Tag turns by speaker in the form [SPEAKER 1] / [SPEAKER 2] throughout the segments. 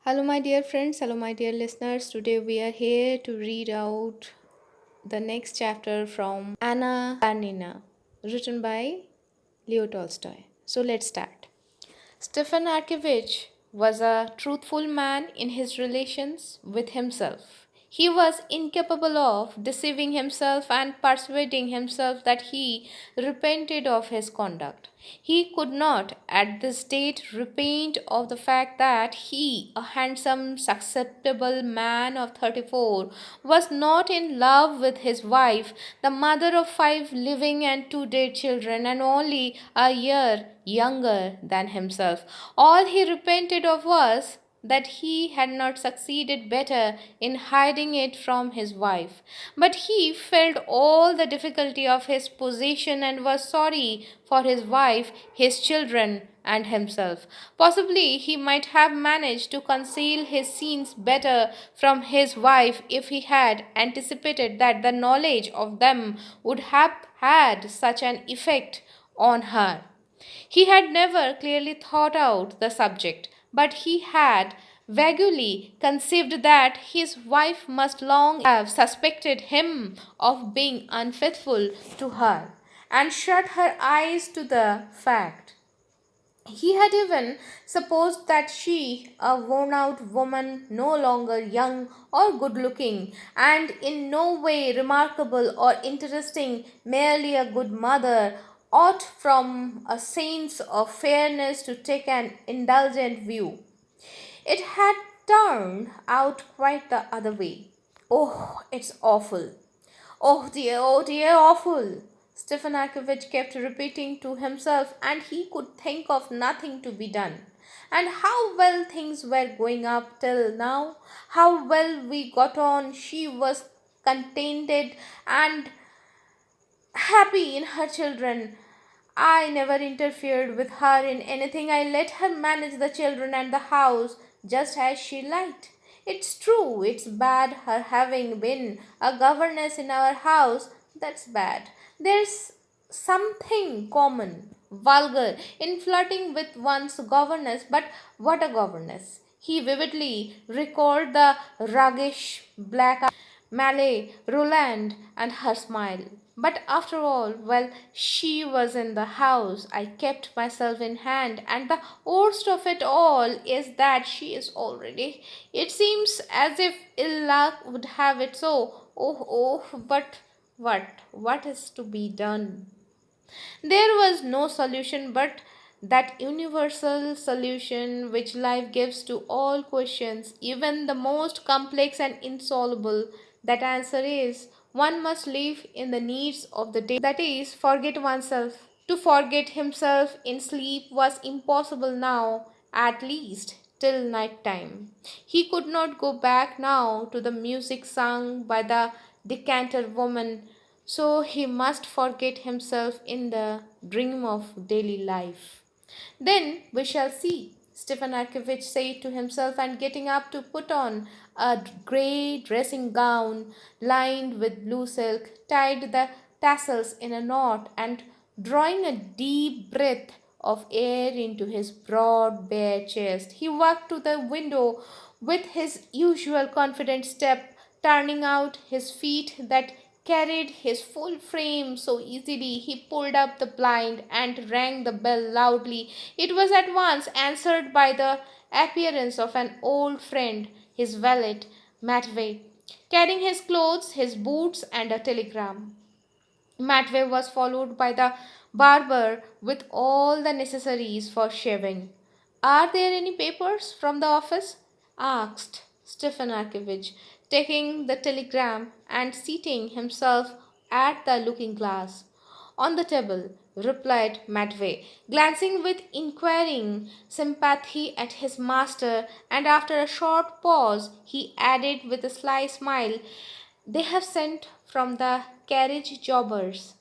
[SPEAKER 1] Hello, my dear friends. Hello, my dear listeners. Today we are here to read out the next chapter from Anna Karenina, written by Leo Tolstoy. So let's start. Stefan Arkevich was a truthful man in his relations with himself. He was incapable of deceiving himself and persuading himself that he repented of his conduct. He could not, at this date, repent of the fact that he, a handsome, susceptible man of 34, was not in love with his wife, the mother of five living and two dead children, and only a year younger than himself. All he repented of was that he had not succeeded better in hiding it from his wife. But he felt all the difficulty of his position and was sorry for his wife, his children, and himself. Possibly he might have managed to conceal his sins better from his wife if he had anticipated that the knowledge of them would have had such an effect on her. He had never clearly thought out the subject, but he had vaguely conceived that his wife must long have suspected him of being unfaithful to her and shut her eyes to the fact. He had even supposed that she, a worn out woman, no longer young or good looking, and in no way remarkable or interesting, merely a good mother, ought from a sense of fairness to take an indulgent view. It had turned out quite the other way. Oh, it's awful. Oh dear, awful. Stefan Arkovich kept repeating to himself, and he could think of nothing to be done. And how well things were going up till now, how well we got on. She was contented and happy in her children. I never interfered with her in anything. I let her manage the children and the house just as she liked. It's true, it's bad her having been a governess in our house. That's bad. There's something common, vulgar, in flirting with one's governess, but what a governess! He vividly recalled the roguish black Malay, Roland, and her smile. But after all, well, she was in the house. I kept myself in hand, and the worst of it all is that she is already. It seems as if ill luck would have it so. But what? What is to be done? There was no solution but that universal solution which life gives to all questions, even the most complex and insoluble. That answer is one must live in the needs of the day, that is, forget oneself. To forget himself in sleep was impossible now, at least till night time. He could not go back now to the music sung by the decanter woman, so he must forget himself in the dream of daily life. Then we shall see, Stefan Arkevich said to himself, and getting up to put on a grey dressing gown lined with blue silk, tied the tassels in a knot, and drawing a deep breath of air into his broad bare chest, he walked to the window with his usual confident step, turning out his feet that carried his full frame so easily. He pulled up the blind and rang the bell loudly. It was at once answered by the appearance of an old friend, his valet, Matvey, carrying his clothes, his boots, and a telegram. Matvey was followed by the barber with all the necessaries for shaving. Are there any papers from the office? Asked Stefan Arkevich, taking the telegram and seating himself at the looking glass. On the table, replied Matvey, glancing with inquiring sympathy at his master, and after a short pause he added with a sly smile, they have sent from the carriage jobbers.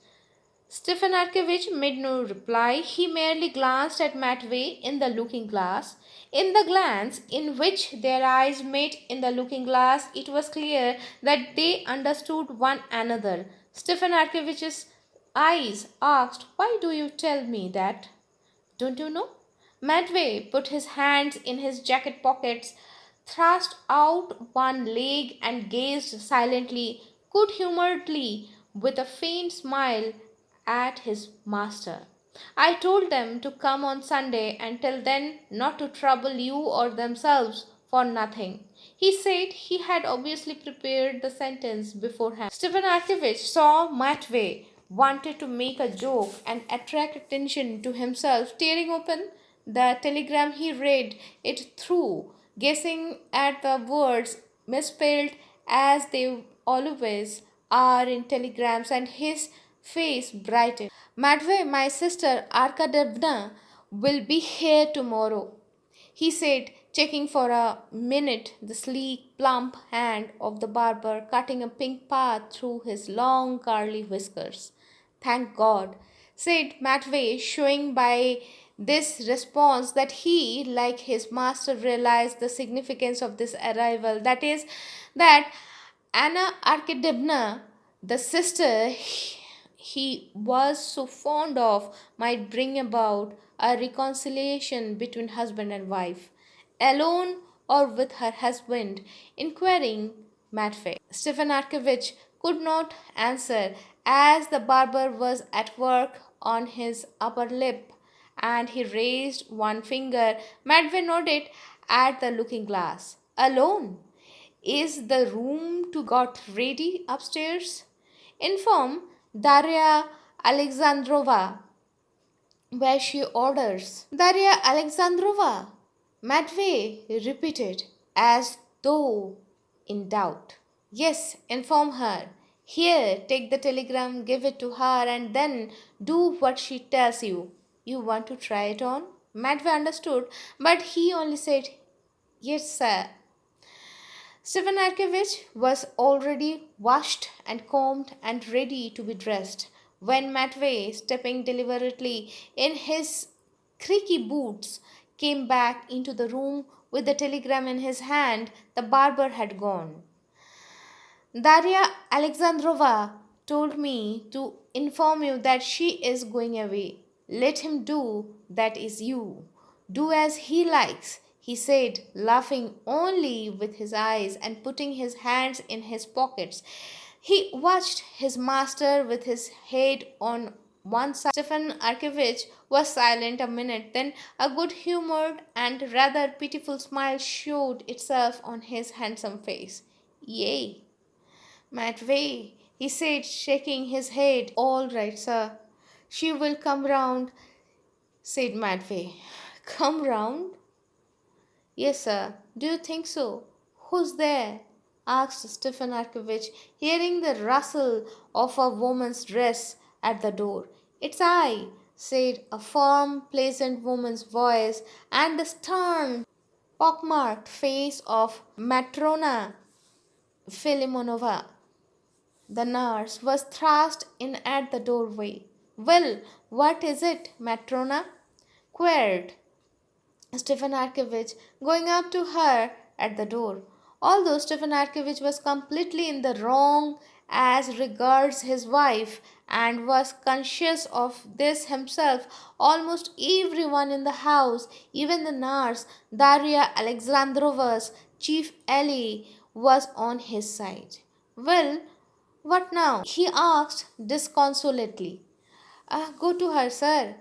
[SPEAKER 1] Stefan Arkevich made no reply. He merely glanced at Matvey in the looking glass. In the glance in which their eyes met in the looking glass, it was clear that they understood one another. Stefan Arkevich's eyes asked, why do you tell me that? Don't you know? Matvey put his hands in his jacket pockets, thrust out one leg and gazed silently, good humoredly, with a faint smile at his master. I told them to come on Sunday and tell them not to trouble you or themselves for nothing. He said he had obviously prepared the sentence beforehand. Stephen Arkevich saw Matvey wanted to make a joke and attract attention to himself. Tearing open the telegram, he read it through, guessing at the words misspelled as they always are in telegrams, and his face brightened. Matvey, my sister Arkadevna, will be here tomorrow, he said, checking for a minute the sleek, plump hand of the barber cutting a pink path through his long curly whiskers. Thank God, said Matvey, showing by this response that he, like his master, realized the significance of this arrival. That is, that Anna Arkadevna, the sister he was so fond of, might bring about a reconciliation between husband and wife, alone or with her husband, inquiring Matvey. Stefan Arkevich could not answer, as the barber was at work on his upper lip, and he raised one finger. Matvey nodded at the looking glass. Alone? Is the room to got ready upstairs? Inform Daria Alexandrova where she orders. Daria Alexandrova, Matvey repeated as though in doubt. Yes, inform her. Here, take the telegram, give it to her, and then do what she tells you. You want to try it on? Matvey understood, but he only said, Yes, sir. Stephen Arkevich was already washed and combed and ready to be dressed when Matvey, stepping deliberately in his creaky boots, came back into the room with the telegram in his hand. The barber had gone. Daria Alexandrova told me to inform you that she is going away. Let him do that is you. Do as he likes, he said, laughing only with his eyes and putting his hands in his pockets. He watched his master with his head on one side. Stefan Arkevich was silent a minute, then a good humored and rather pitiful smile showed itself on his handsome face. Yea, Matvey, he said, shaking his head. All right, sir. She will come round, said Matvey. Come round? Yes, sir. Do you think so? Who's there? Asked Stephen Arkevich, hearing the rustle of a woman's dress at the door. It's I, said a firm, pleasant woman's voice, and the stern, pockmarked face of Matrona Filimonova. The nurse was thrust in at the doorway. Well, what is it, Matrona? Queried Stephen Arkevich, going up to her at the door. Although Stephen Arkevich was completely in the wrong as regards his wife and was conscious of this himself, almost everyone in the house, even the nurse, Daria Alexandrova's chief ally, was on his side. Well, what now? He asked disconsolately. Go to her, sir.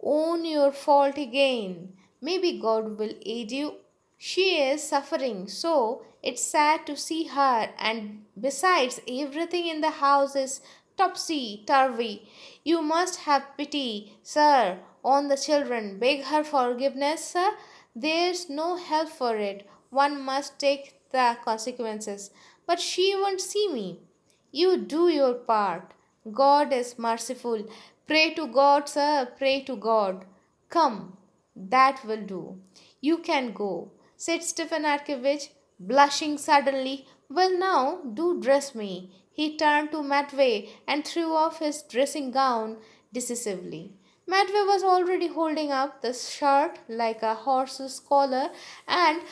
[SPEAKER 1] Own your fault again. Maybe God will aid you. She is suffering, so it's sad to see her, and besides, everything in the house is topsy turvy. You must have pity, sir, on the children. Beg her forgiveness, sir. There's no help for it. One must take the consequences. But she won't see me. You do your part. God is merciful. Pray to God, sir. Pray to God. Come, that will do. You can go, said Stephen Arkevich, blushing suddenly. Well, now, do dress me. He turned to Matvey and threw off his dressing gown decisively. Matvey was already holding up the shirt like a horse's collar, and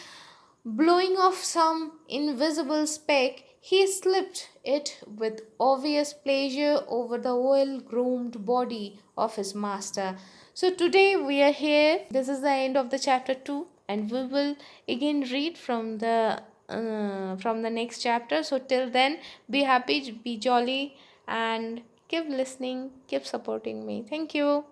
[SPEAKER 1] blowing off some invisible speck, he slipped it with obvious pleasure over the well groomed body of his master. So, today we are here. This is the end of the chapter 2. and we will again read from the next chapter. So till then, be happy, be jolly, and keep listening, keep supporting me. Thank you.